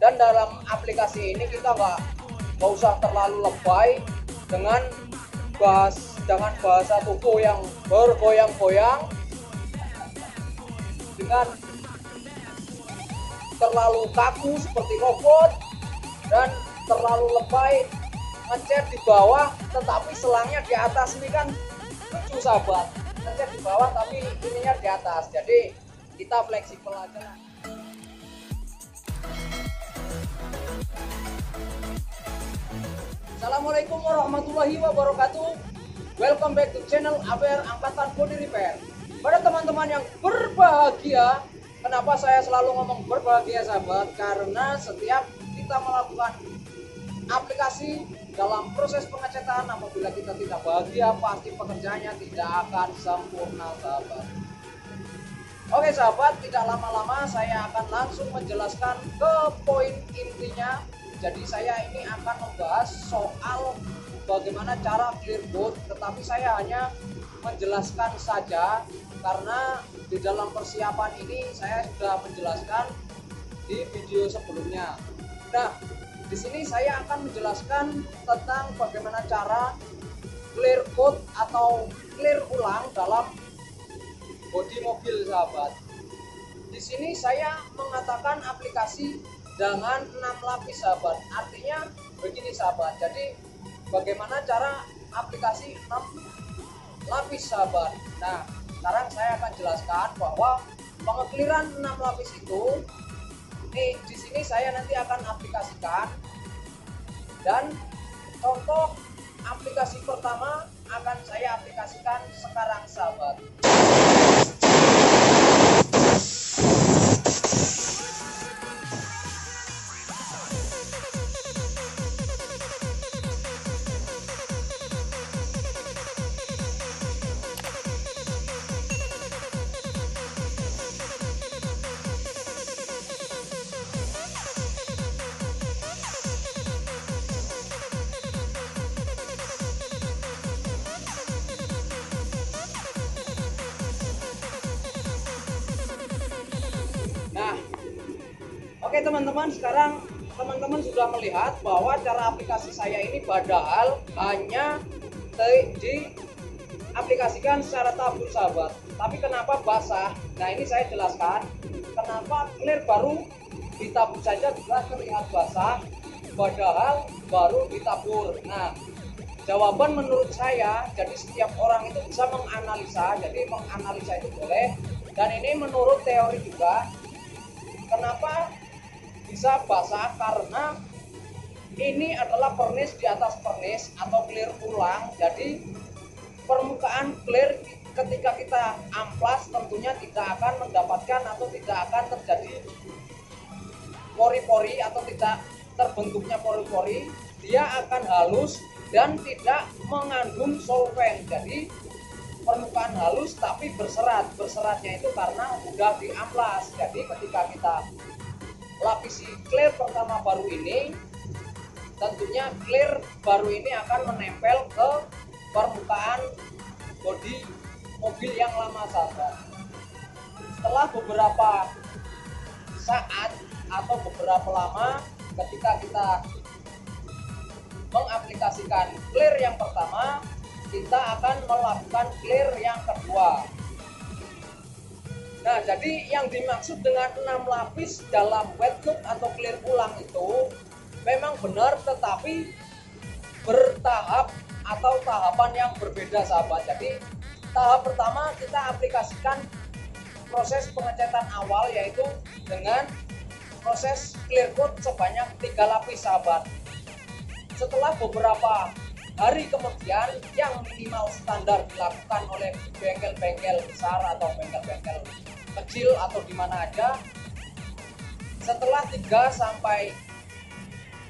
Dan dalam aplikasi ini kita nggak usah terlalu lebay dengan bahasa tubuh yang bergoyang-goyang, dengan terlalu kaku seperti robot, dan terlalu lebay ngecat di bawah tetapi selangnya di atas. Ini kan lucu sahabat, ngecat di bawah tapi ininya di atas. Jadi kita fleksibel aja lah. Assalamualaikum warahmatullahi wabarakatuh. Welcome back to channel ABR Angkatan Body Repair. Pada teman-teman yang berbahagia, kenapa saya selalu ngomong berbahagia sahabat? Karena setiap kita melakukan aplikasi dalam proses pengecetan, apabila kita tidak bahagia, pasti pekerjaannya tidak akan sempurna sahabat. Oke sahabat, tidak lama-lama saya akan langsung menjelaskan ke poin intinya. Jadi saya ini akan membahas soal bagaimana cara clear boot, tetapi saya hanya menjelaskan saja karena di dalam persiapan ini saya sudah menjelaskan di video sebelumnya. Nah, di sini saya akan menjelaskan tentang bagaimana cara clear boot atau clear ulang dalam bodi mobil sahabat. Di sini saya mengatakan aplikasi dengan 6 lapis sahabat. Artinya begini sahabat. Jadi bagaimana cara aplikasi 6 lapis sahabat. Nah, sekarang saya akan jelaskan bahwa pengekliran 6 lapis itu di sini saya nanti akan aplikasikan, dan contoh aplikasi pertama akan saya aplikasikan sekarang sahabat. Nah, oke teman-teman, sekarang teman-teman sudah melihat bahwa cara aplikasi saya ini padahal hanya diaplikasikan secara tabur sahabat. Tapi kenapa basah? Nah, ini saya jelaskan kenapa clear baru ditabur saja sudah terlihat basah padahal baru ditabur. Nah, jawaban menurut saya, jadi setiap orang itu bisa menganalisa. Jadi menganalisa itu boleh, dan ini menurut teori juga. Kenapa bisa basah? Karena ini adalah pernis di atas pernis atau clear ulang. Jadi permukaan clear ketika kita amplas tentunya tidak akan mendapatkan atau tidak akan terjadi pori-pori atau tidak terbentuknya pori-pori. Dia akan halus dan tidak mengandung solvent. Jadi permukaan halus tapi berserat. Berseratnya itu karena udah diamplas. Jadi ketika kita lapisi clear pertama baru ini, tentunya clear baru ini akan menempel ke permukaan bodi mobil yang lama sahabat. Setelah beberapa saat atau beberapa lama ketika kita mengaplikasikan clear yang pertama, kita akan melakukan clear yang kedua. Nah, jadi yang dimaksud dengan 6 lapis dalam wet loop atau clear ulang itu memang benar, tetapi bertahap atau tahapan yang berbeda sahabat. Jadi tahap pertama kita aplikasikan proses pengecetan awal, yaitu dengan proses clear coat sebanyak 3 lapis sahabat. Setelah beberapa hari kemudian, yang minimal standar dilakukan oleh bengkel-bengkel besar atau bengkel-bengkel kecil atau di mana aja, setelah 3 sampai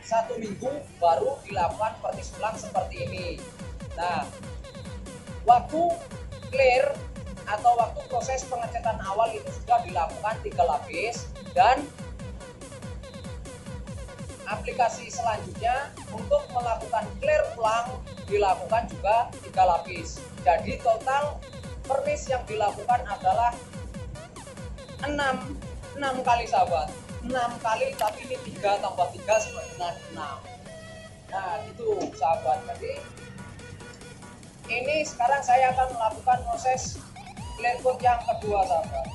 1 minggu baru dilakukan pernis ulang seperti ini. Nah, waktu clear atau waktu proses pengecetan awal itu sudah dilakukan 3 lapis, dan aplikasi selanjutnya untuk melakukan clear ulang dilakukan juga 3 lapis. Jadi total pernis yang dilakukan adalah 6 kali sahabat. 6 kali, tapi ini 3 tambah 3 sama dengan 6. Nah itu sahabat, jadi ini sekarang saya akan melakukan proses clear coat yang kedua sahabat.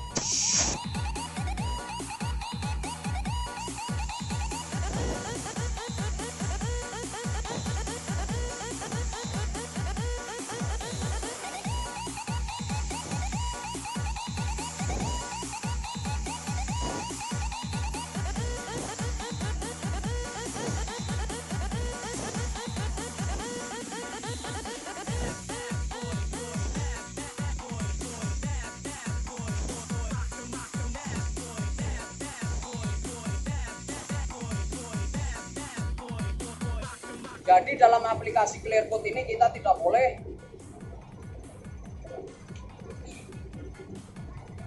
Jadi dalam aplikasi clear coat ini kita tidak boleh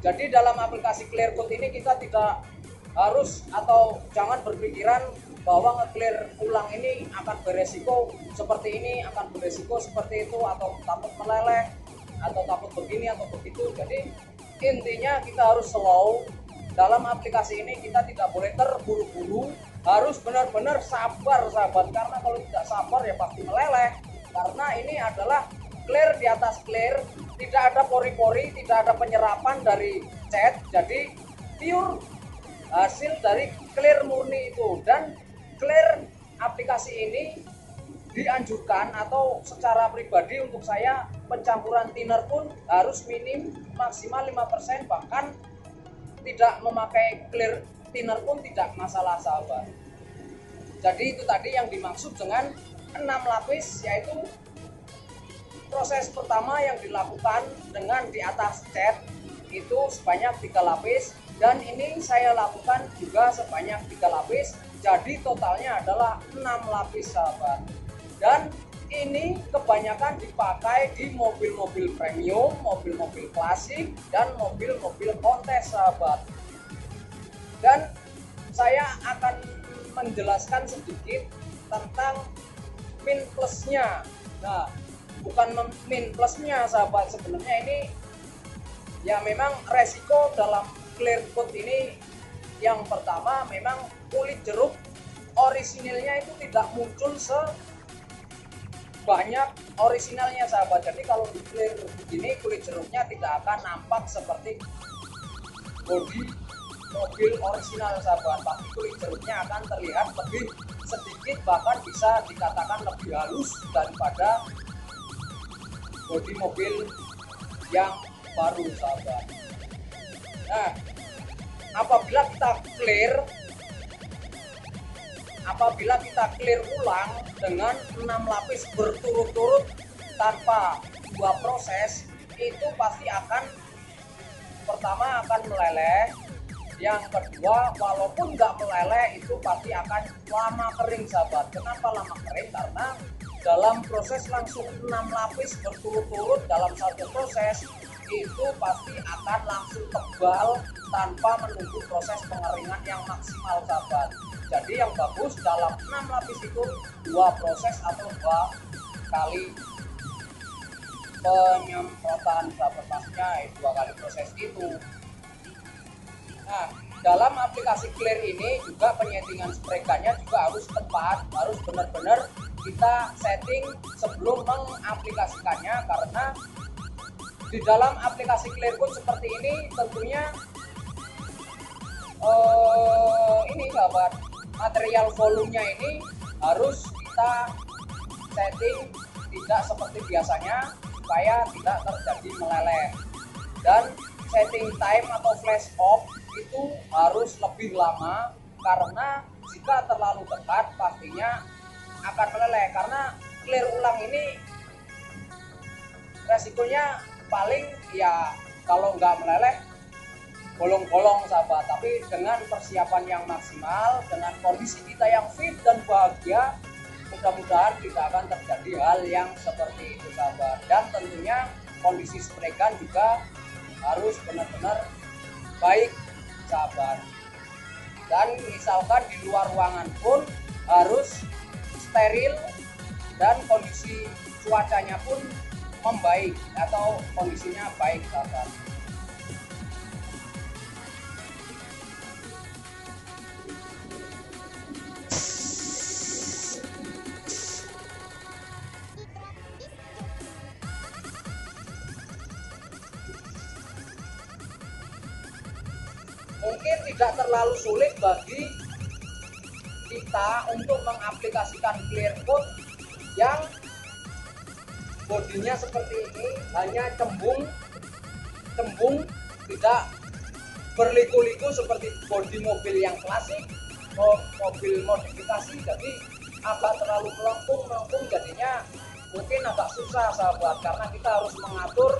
kita tidak harus atau jangan berpikiran bahwa nge-clear ulang ini akan beresiko seperti ini, akan beresiko seperti itu, atau takut meleleh, atau takut begini atau begitu. Jadi intinya kita harus slow. Dalam aplikasi ini kita tidak boleh terburu-buru, harus benar-benar sabar sahabat, karena kalau tidak sabar ya pasti meleleh. Karena ini adalah clear di atas clear, tidak ada pori-pori, tidak ada penyerapan dari cat, jadi pure hasil dari clear murni itu. Dan clear aplikasi ini dianjurkan atau secara pribadi untuk saya pencampuran thinner pun harus minim maksimal 5%, bahkan tidak memakai clear thinner pun tidak masalah sahabat. Jadi itu tadi yang dimaksud dengan 6 lapis, yaitu proses pertama yang dilakukan dengan di atas cat itu sebanyak 3 lapis, dan ini saya lakukan juga sebanyak 3 lapis, jadi totalnya adalah 6 lapis sahabat. Dan ini kebanyakan dipakai di mobil-mobil premium, mobil-mobil klasik, dan mobil-mobil kontes sahabat. Dan saya akan menjelaskan sedikit tentang min plusnya. Nah, bukan min plusnya sahabat, sebenarnya ini ya memang resiko dalam clear coat ini. Yang pertama, memang kulit jeruk orisinilnya itu tidak muncul banyak orisinalnya sahabat. Jadi kalau di clear begini kulit jeruknya tidak akan nampak seperti bodi mobil orisinal sahabat, tapi kulit jeruknya akan terlihat lebih sedikit, bahkan bisa dikatakan lebih halus daripada bodi mobil yang baru sahabat. Nah, apabila kita clear ulang dengan 6 lapis berturut-turut tanpa 2 proses, itu pasti akan pertama akan meleleh, yang kedua walaupun nggak meleleh itu pasti akan lama kering sahabat. Kenapa lama kering? Karena dalam proses langsung 6 lapis berturut-turut dalam satu proses itu pasti akan langsung tebal tanpa menunggu proses pengeringan yang maksimal sahabat. Jadi yang bagus dalam 6 lapis itu 2 proses atau 2 kali penyemprotan sahabat, maksudnya 2 kali proses itu. Nah, dalam aplikasi clear ini juga penyettingan spray gunnya juga harus tepat, harus benar-benar kita setting sebelum mengaplikasikannya, karena di dalam aplikasi clear coat seperti ini tentunya ini sahabat, material volumenya ini harus kita setting tidak seperti biasanya supaya tidak terjadi meleleh. Dan setting time atau flash off itu harus lebih lama, karena jika terlalu dekat pastinya akan meleleh. Karena clear ulang ini resikonya paling ya kalau nggak meleleh bolong-bolong sahabat, tapi dengan persiapan yang maksimal, dengan kondisi kita yang fit dan bahagia, mudah-mudahan tidak akan terjadi hal yang seperti itu sahabat. Dan tentunya kondisi spray gun juga harus benar-benar baik sahabat. Dan misalkan di luar ruangan pun harus steril dan kondisi cuacanya pun membaik atau kondisinya baik sahabat. tidak terlalu sulit bagi kita untuk mengaplikasikan clear coat yang bodinya seperti ini, hanya cembung, tidak berliku-liku seperti bodi mobil yang klasik, mobil modifikasi. Jadi agak terlalu melengkung, jadinya mungkin agak susah sahabat, karena kita harus mengatur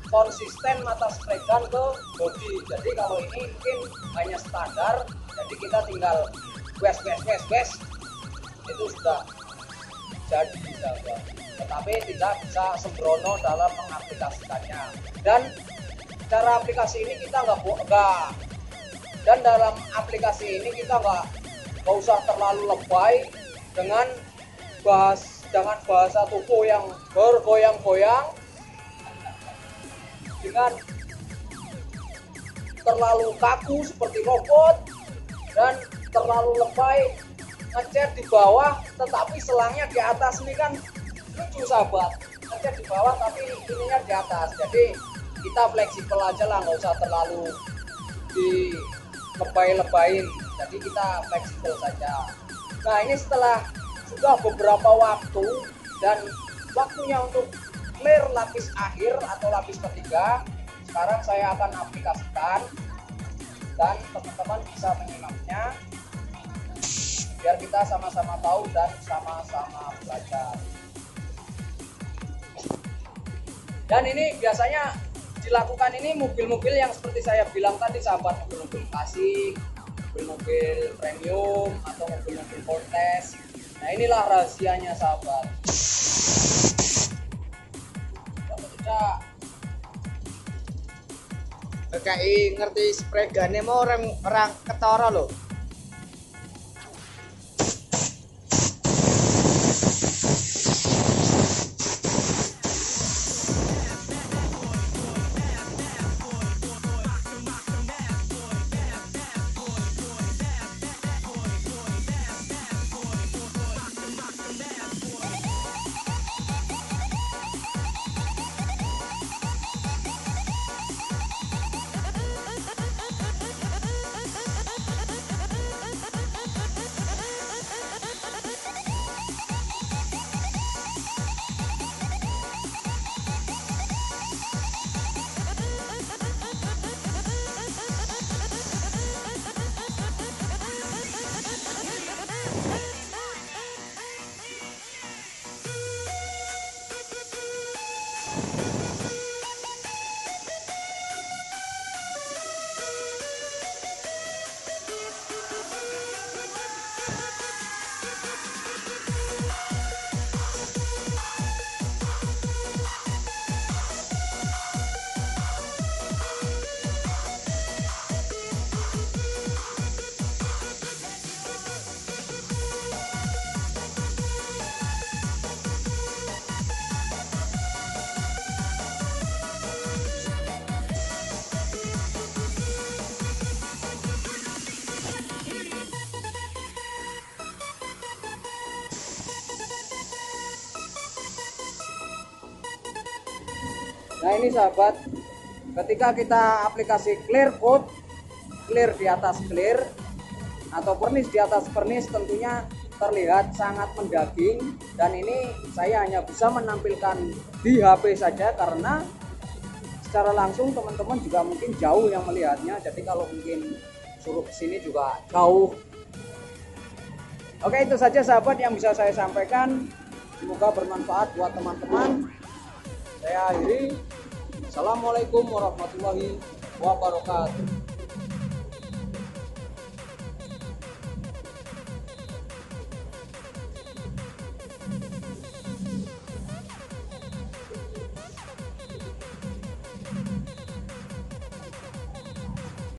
konsisten mata spray gun ke bodi. Jadi kalau ini mungkin hanya standar, jadi kita tinggal wes itu sudah jadi sahabat. Tetapi tidak bisa sembrono dalam mengaplikasikannya. Dan cara aplikasi ini kita dalam aplikasi ini kita nggak usah terlalu lebay dengan bahasa tubuh yang bergoyang-goyang, dengan terlalu kaku seperti robot, dan terlalu lebay ngecat di bawah tetapi selangnya di atas. Ini kan lucu sahabat, ngecat di bawah tapi ininya di atas. Jadi kita fleksibel aja lah, nggak usah terlalu dilebay-lebayin, jadi kita fleksibel saja. Nah ini setelah sudah beberapa waktu dan waktunya untuk clear lapis akhir atau lapis ketiga, sekarang saya akan aplikasikan dan teman-teman bisa menyimaknya biar kita sama-sama tahu dan sama-sama belajar. Dan ini biasanya dilakukan ini mobil-mobil yang seperti saya bilang tadi sahabat, mobil-mobil klasik, mobil-mobil premium atau mobil-mobil Cortez. Nah inilah rahasianya sahabat. Kayak ngerti spray gun mau orang ketara loh. Nah ini sahabat, ketika kita aplikasi clear coat, clear di atas clear atau pernis di atas pernis, tentunya terlihat sangat mendaging. Dan ini saya hanya bisa menampilkan di HP saja karena secara langsung teman-teman juga mungkin jauh yang melihatnya. Jadi kalau mungkin suruh kesini juga jauh. Oke, itu saja sahabat yang bisa saya sampaikan. Semoga bermanfaat buat teman-teman. Saya akhiri. Assalamualaikum warahmatullahi wabarakatuh.